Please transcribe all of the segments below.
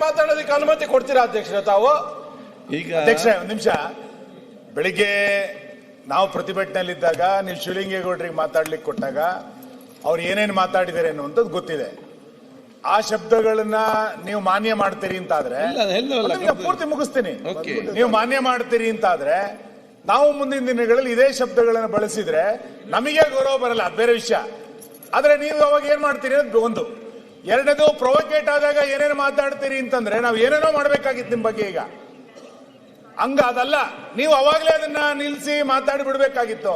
ಮಾತಾಡೋದಕ್ಕೆ ಅನುಮತಿ ಕೊಡ್ತೀರಾ ಅಧ್ಯಕ್ಷರೇ ತಾವು? ಈಗ ಅಧ್ಯಕ್ಷ ಒಂದು ನಿಮಿಷ. ಬೆಳಿಗ್ಗೆ ನಾವು ಪ್ರತಿಭಟನೆಯಲ್ಲಿದ್ದಾಗ ನೀವು ಶಿವಲಿಂಗೇಗೌಡರಿಗೆ ಮಾತಾಡ್ಲಿಕ್ಕೆ ಕೊಟ್ಟಾಗ ಅವ್ರು ಏನೇನು ಮಾತಾಡಿದ್ದಾರೆ ಅನ್ನುವಂಥದ್ದು ಗೊತ್ತಿದೆ. ಆ ಶಬ್ದಗಳನ್ನ ನೀವು ಮಾನ್ಯ ಮಾಡ್ತೀರಿ ಅಂತಾದ್ರೆ ಪೂರ್ತಿ ಮುಗಿಸ್ತೀನಿ. ನೀವು ಮಾನ್ಯ ಮಾಡ್ತೀರಿ ಅಂತಾದ್ರೆ ನಾವು ಮುಂದಿನ ದಿನಗಳಲ್ಲಿ ಇದೇ ಶಬ್ದಗಳನ್ನು ಬಳಸಿದ್ರೆ ನಮಗೆ ಗೌರವ ಬರಲ್ಲ, ಅದು ಬೇರೆ ವಿಷಯ. ಆದ್ರೆ ನೀವು ಅವಾಗ ಏನ್ ಮಾಡ್ತೀರಿ ಅಂತ ಒಂದು. ಎರಡನೇದು, ಪ್ರೊವೋಕೇಟ್ ಆದಾಗ ಏನೇನು ಮಾತಾಡ್ತೀರಿ ಅಂತಂದ್ರೆ ನಾವು ಏನೇನೋ ಮಾಡ್ಬೇಕಾಗಿತ್ತು ನಿಮ್ ಬಗ್ಗೆ. ಈಗ ಹಂಗ ಅದಲ್ಲ, ನೀವು ಅವಾಗಲೇ ಅದನ್ನ ನಿಲ್ಲಿಸಿ ಮಾತಾಡಿ ಬಿಡ್ಬೇಕಾಗಿತ್ತು.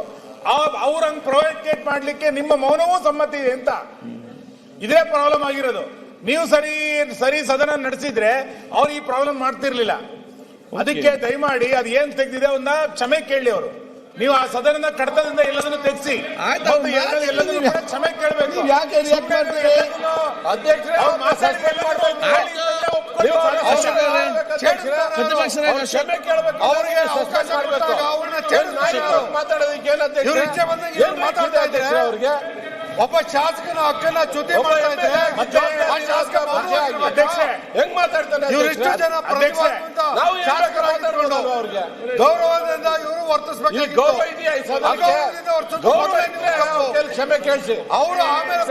ಅವ್ರ ಹಂಗ್ ಪ್ರೊವೋಕೇಟ್ ಮಾಡ್ಲಿಕ್ಕೆ ನಿಮ್ಮ ಮೌನವೂ ಸಮ್ಮತಿ ಇದೆ ಅಂತ. ಇದೇ ಪ್ರಾಬ್ಲಮ್ ಆಗಿರೋದು. ನೀವು ಸರಿ ಸದನ ನಡೆಸಿದ್ರೆ ಅವ್ರು ಈ ಪ್ರಾಬ್ಲಮ್ ಮಾಡ್ತಿರ್ಲಿಲ್ಲ. ಅದಕ್ಕೆ ದಯಮಾಡಿ ಅದು ಏನ್ ತೆಗೆದಿದೆ ಅವನ್ನ ಕ್ಷಮೆ ಕೇಳಿ. ಅವರು ನೀವು ಆ ಸದನದ ಕಡತದಿಂದ ಎಲ್ಲದನ್ನು ತೆಗೆಸಿ ಎಲ್ಲದನ್ನು ಕ್ಷಮೆ ಕೇಳಬೇಕು. ಮಾತಾಡೋದಕ್ಕೆ ಅವ್ರಿಗೆ ಒಬ್ಬ ಶಾಸಕನ ಹಕ್ಕನ್ನ ಚ್ಯುತಿ ಮಾಡ್ತಾ ಇದ್ದಾರೆ. ಹೆಂಗ್ ಮಾತಾಡ್ತಾನೆ? ಇವರಿಷ್ಟು ಜನ ಅವ್ರಿಗೆ ಗೌರವದಿಂದ ಇವರು ವರ್ತಿಸಬೇಕು. ಕ್ಷಮೆ ಕೇಳಿಸಿ ಅವರು ಆಮೇಲೆ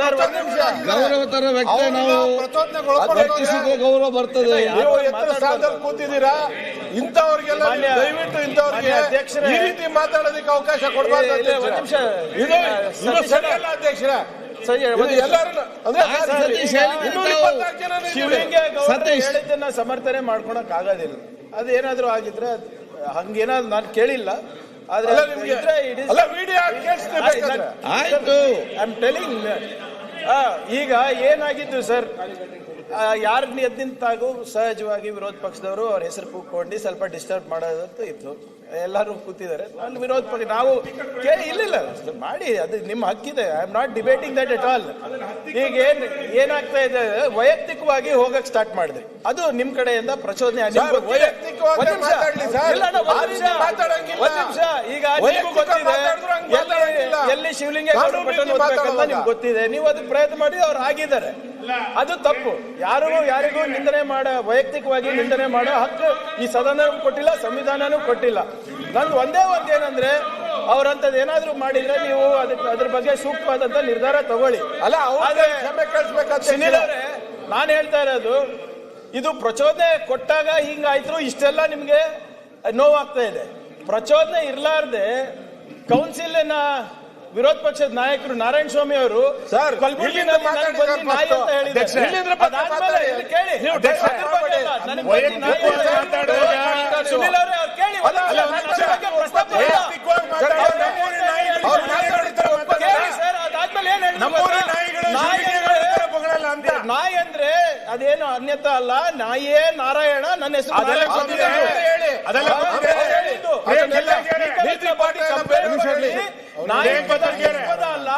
ಗೌರವತರ ವ್ಯಕ್ತಿ ನಾವು ಗೌರವ ಬರ್ತದೆ. ನೀವು ಎತ್ತರ ಸ್ಥಾನದಲ್ಲಿ ಕೂತಿದ್ದೀರಾ. ಇಂಥವ್ರಿಗೆಲ್ಲ ದಯವಿಟ್ಟು ಇಂಥವ್ರಿಗೆ ಈ ರೀತಿ ಮಾತಾಡೋದಕ್ಕೆ ಅವಕಾಶ ಕೊಡಬಾರ್ದು. ಇದು ಸರಿಯಲ್ಲ ಅಧ್ಯಕ್ಷರೇ. ಹೇಳಿದ್ದನ್ನ ಸಮರ್ಥನೆ ಮಾಡ್ಕೊಳಕ್ ಆಗೋದಿಲ್ಲ. ಅದೇನಾದ್ರೂ ಆಗಿದ್ರೆ ಹಂಗೇನಾದ್ರು ನಾನು ಕೇಳಿಲ್ಲ. ಆದ್ರೆ ಈಗ ಏನಾಗಿದ್ದು ಸರ್, ಯಾರು ಎದ್ದಿಂತಾಗೂ ಸಹಜವಾಗಿ ವಿರೋಧ ಪಕ್ಷದವರು ಅವ್ರ ಹೆಸರು ಕೂತ್ಕೊಂಡು ಸ್ವಲ್ಪ ಡಿಸ್ಟರ್ಬ್ ಮಾಡೋದಂತೂ ಇತ್ತು. ಎಲ್ಲರೂ ಕೂತಿದ್ದಾರೆ. ಅಲ್ಲಿ ವಿರೋಧ ಪಕ್ಷ ನಾವು ಇಲ್ಲ ಮಾಡಿ, ಅದು ನಿಮ್ಮ ಹಕ್ಕಿದೆ. I am not debating that at all. ಈಗ ಏನಾಗ್ತಾ ಇದೆ, ವೈಯಕ್ತಿಕವಾಗಿ ಹೋಗಕ್ ಸ್ಟಾರ್ಟ್ ಮಾಡಿದ್ರಿ. ಅದು ನಿಮ್ ಕಡೆಯಿಂದ ಪ್ರಚೋದನೆ. ಈಗ ಎಲ್ಲಿ ಶಿವಲಿಂಗೇಗೌಡರು ನಿಮ್ಗೆ ಗೊತ್ತಿದೆ. ನೀವು ಅದಕ್ಕೆ ಪ್ರಯತ್ನ ಮಾಡಿ ಅವ್ರು ಆಗಿದ್ದಾರೆ. ಅದು ತಪ್ಪು. ಯಾರಿಗೂ ನಿಂದನೆ ವೈಯಕ್ತಿಕವಾಗಿ ನಿಂದನೆ ಮಾಡೋ ಹಕ್ಕು ಈ ಸದನ ಕೊಟ್ಟಿಲ್ಲ, ಸಂವಿಧಾನನೂ ಕೊಟ್ಟಿಲ್ಲ. ನಂದು ಒಂದೇ ಏನಂದ್ರೆ, ಅವ್ರಂತದ್ ಏನಾದ್ರು ಮಾಡಿದ್ರೆ ನೀವು ಅದ್ರ ಬಗ್ಗೆ ಸೂಕ್ತವಾದಂತ ನಿರ್ಧಾರ ತಗೊಳ್ಳಿ. ಸುನೀಲ್ ಅವರೇ, ನಾನು ಹೇಳ್ತಾ ಇರೋದು, ಇದು ಪ್ರಚೋದನೆ ಕೊಟ್ಟಾಗ ಹಿಂಗಾಯ್ತು, ಇಷ್ಟೆಲ್ಲ ನಿಮ್ಗೆ ನೋವಾಗ್ತಾ ಇದೆ. ಪ್ರಚೋದನೆ ಇರ್ಲಾರ್ದೆ ಕೌನ್ಸಿಲ್ನ ವಿರೋಧ ಪಕ್ಷದ ನಾಯಕರು ನಾರಾಯಣ ಸ್ವಾಮಿ ಅವರು ಕಲಬುರಗಿನಲ್ಲಿ ನಾಯಿ ಅಂತ ಹೇಳಿದ್ದಾರೆ. ಸುನೀಲ್ ಅವರೇ, ಅವ್ರು ಕೇಳಿ ಸರ್. ಅದಾದ್ಮೇಲೆ ಏನ್ ನಾಯಿ ಅಂದ್ರೆ ಅದೇನು ಅನ್ಯತಾ ಅಲ್ಲ. ನಾಯಿಯೇ ನಾರಾಯಣ. ನನ್ನ ಹೆಸರು ಅಲ್ಲ.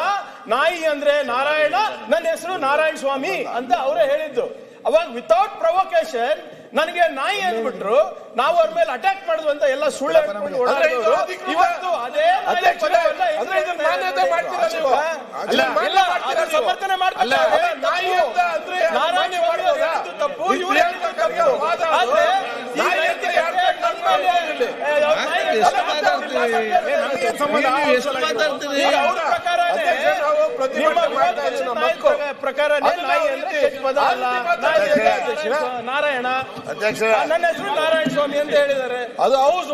ನಾಯಿ ಅಂದ್ರೆ ನಾರಾಯಣ, ನನ್ನ ಹೆಸರು ನಾರಾಯಣ ಸ್ವಾಮಿ ಅಂತ ಅವರೇ ಹೇಳಿದ್ದು. ಅವಾಗ ವಿತೌಟ್ ಪ್ರೊವೊಕೇಶನ್ ನನಗೆ ನಾಯಿ ಅಂದ್ಬಿಟ್ರು. ನಾವು ಅವ್ರ ಮೇಲೆ ಅಟ್ಯಾಕ್ ಮಾಡಿದ್ವು ಅಂತ ಎಲ್ಲ ಸುಳ್ಳು ಇವತ್ತು ಅದೇ ಸಮರ್ಥನೆ ಮಾಡ್ತಾರೆ. ತಪ್ಪು. ಪ್ರಕಾರ ನಾರಾಯಣ, ನನ್ನ ಹೆಸರು ನಾರಾಯಣ ಸ್ವಾಮಿ ಅಂತ ಹೇಳಿದ್ದಾರೆ. ಅದು ಹೌಸ್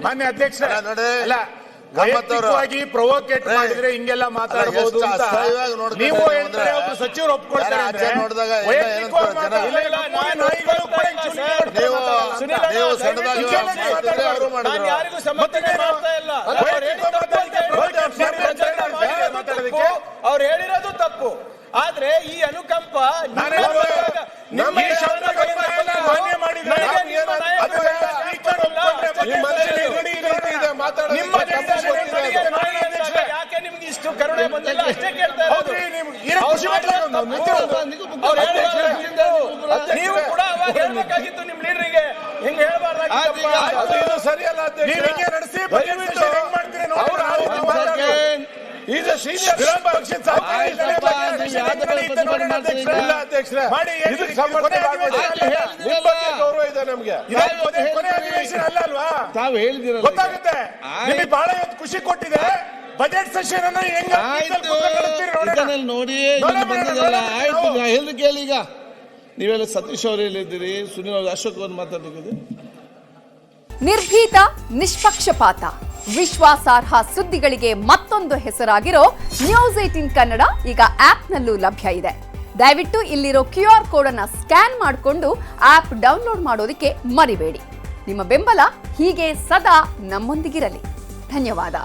ಮಾನ್ಯ ಅಧ್ಯಕ್ಷ ವೈಯಕ್ತಿಕವಾಗಿ ಪ್ರೊವೋಕೇಟ್ ಮಾಡಿದ್ರೆ ಹಿಂಗೆಲ್ಲ ಮಾತಾಡಬಹುದು ಅಂತ ನೀವು ಸಚಿವರು ಒಪ್ಕೊಳ್ತಾರೆ. ಯಾರಿಗೂ ಸಮರ್ಥನೆ ಮಾಡ್ತಾ ಇಲ್ಲ. ಅವ್ರು ಹೇಳಿರೋದು ತಪ್ಪು. ಆದ್ರೆ ಈ ಅನುಕಂಪ ಯಾಕೆ ನಿಮ್ಗೆ ಇಷ್ಟು ಕರುಣೆ ಬಂದಿಲ್ಲ ಅಷ್ಟೇ ಕೇಳ್ತಾ ಇರೋದು. ನೀವು ಕೂಡ ಅವಾಗ ಹೇಳ್ಬೇಕಾಗಿತ್ತು ನಿಮ್ ಲೀಡರಿಗೆ. ಹೆಂಗ್ ಹೇಳ್ಬಾರ್ದಾಗಿತ್ತು. ಸರಿಯಲ್ಲ. ಸೀನಿಯರ್ ವಿರೋಧ ಪಕ್ಷದ ಸಾಧ್ಯತೆ ಇಲ್ಲ. ಇಲ್ಲ ಅಧ್ಯಕ್ಷರೇ, ಮಾಡಿ, ಇದಕ್ಕೆ ಸಮರ್ಥನೆ ಮಾಡ್ಬೇಡಿ. ನಿಮ್ಮ ಬಗ್ಗೆ ಗೌರವ ಇದೆ ನಮ್ಗೆ. ಕೊನೆ ಅಧಿವೇಶನ ಅಲ್ಲ ಅಲ್ವಾ? ತಾವು ಹೇಳಿದಿರಲ್ಲ. ಗೊತ್ತಾಗುತ್ತೆ. ನಿಮಗೆ ಬಹಳ ಖುಷಿ ಕೊಟ್ಟಿದೆ. ಬಜೆಟ್ ಸೆಷನ್ ಅನ್ನು ಹೆಂಗ ಇದನ್ನಲ್ಲಿ ನೋಡಿಯೇ ಇಲ್ಲಿ ಬಂದದಲ್ಲ. ಆಯ್ತು, ಈಗ ಹೇಳಿದ್ರು ಕೇಳಿ. ಈಗ ನೀವೆಲ್ಲ ಸತೀಶ್ ಅವರು ಹೇಳಿದ್ದೀರಿ, ಸುನೀಲ್ ಅವರು, ಅಶೋಕ್ ಅವರು ಮಾತಾಡಿದ್ದೀರಿ. ನಿರ್ಭೀತ, ನಿಷ್ಪಕ್ಷಪಾತ, ವಿಶ್ವಾಸಾರ್ಹ ಸುದ್ದಿಗಳಿಗೆ ಮತ್ತೊಂದು ಹೆಸರಾಗಿರೋ ನ್ಯೂಸ್18 ಕನ್ನಡ ಈಗ ಆಪ್ನಲ್ಲೂ ಲಭ್ಯ ಇದೆ. ದಯವಿಟ್ಟು ಇಲ್ಲಿರೋ QR ಕೋಡ್ ಅನ್ನ ಸ್ಕ್ಯಾನ್ ಮಾಡಿಕೊಂಡು ಆಪ್ ಡೌನ್ಲೋಡ್ ಮಾಡೋದಕ್ಕೆ ಮರಿಬೇಡಿ. ನಿಮ್ಮ ಬೆಂಬಲ ಹೀಗೆ ಸದಾ ನಮ್ಮೊಂದಿಗಿರಲಿ. ಧನ್ಯವಾದ.